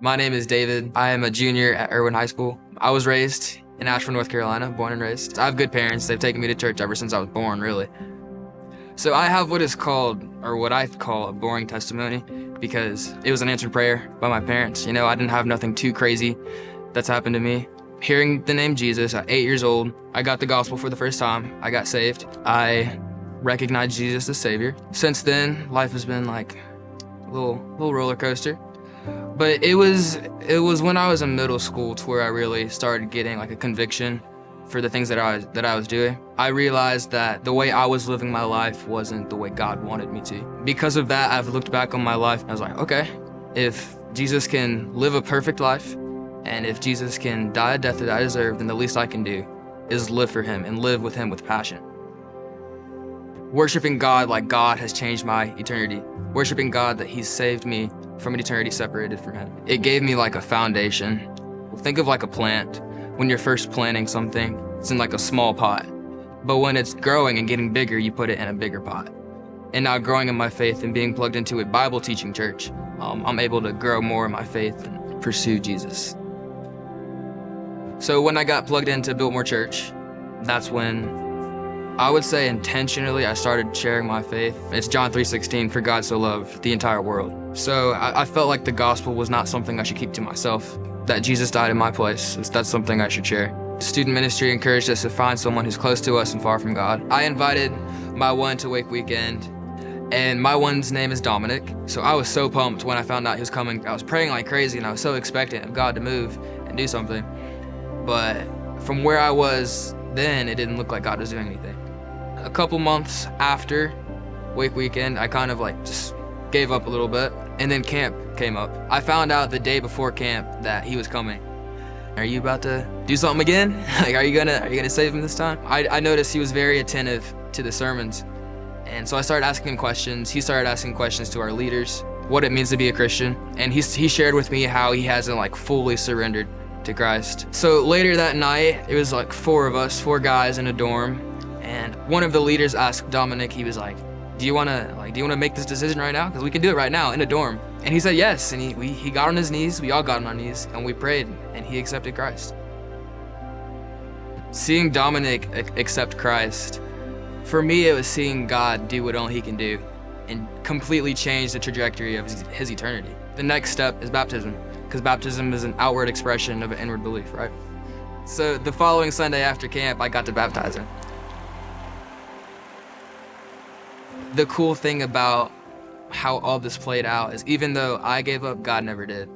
My name is David. I am a junior at Irwin High School. I was raised in Asheville, North Carolina, born and raised. I have good parents. They've taken me to church ever since I was born, really. So I have what is called, or what I call, a boring testimony, because it was an answered prayer by my parents. You know, I didn't have nothing too crazy that's happened to me. Hearing the name Jesus at 8 years old, I got the gospel for the first time. I got saved. I recognized Jesus as Savior. Since then, life has been like a little roller coaster. But it was when I was in middle school to where I really started getting like a conviction for the things that I was doing. I realized that the way I was living my life wasn't the way God wanted me to. Because of that, I've looked back on my life and I was like, okay, if Jesus can live a perfect life, and if Jesus can die a death that I deserve, then the least I can do is live for him and live with him with passion. Worshiping God like God has changed my eternity. Worshiping God that he's saved me from an eternity separated from him. It gave me like a foundation. Think of like a plant. When you're first planting something, it's in like a small pot. But when it's growing and getting bigger, you put it in a bigger pot. And now growing in my faith and being plugged into a Bible teaching church, I'm able to grow more in my faith and pursue Jesus. So when I got plugged into Biltmore Church, that's when I would say intentionally I started sharing my faith. It's John 3:16, for God so loved the entire world. So I felt like the gospel was not something I should keep to myself, that Jesus died in my place. That's something I should share. Student ministry encouraged us to find someone who's close to us and far from God. I invited my one to Wake Weekend, and my one's name is Dominic. So I was so pumped when I found out he was coming. I was praying like crazy and I was so expectant of God to move and do something. But from where I was then, it didn't look like God was doing anything. A couple months after Wake Weekend, I kind of like just gave up a little bit, and then camp came up. I found out the day before camp that he was coming. Are you about to do something again? Like, are you gonna save him this time? I noticed he was very attentive to the sermons, and so I started asking him questions. He started asking questions to our leaders, what it means to be a Christian, and he shared with me how he hasn't like fully surrendered to Christ. So later that night, it was like four guys in a dorm, and one of the leaders asked Dominic, he was like, do you wanna make this decision right now? Because we can do it right now in a dorm. And he said yes, and he got on his knees, we all got on our knees, and we prayed, and he accepted Christ. Seeing Dominic accept Christ, for me it was seeing God do what only he can do and completely change the trajectory of his eternity. The next step is baptism, because baptism is an outward expression of an inward belief, right? So the following Sunday after camp, I got to baptize him. The cool thing about how all this played out is even though I gave up, God never did.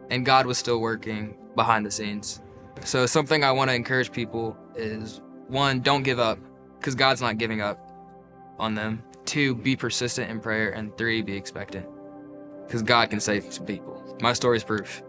And God was still working behind the scenes. So something I want to encourage people is, 1, don't give up, because God's not giving up on them. 2, be persistent in prayer. And 3, be expectant, because God can save some people. My story's proof.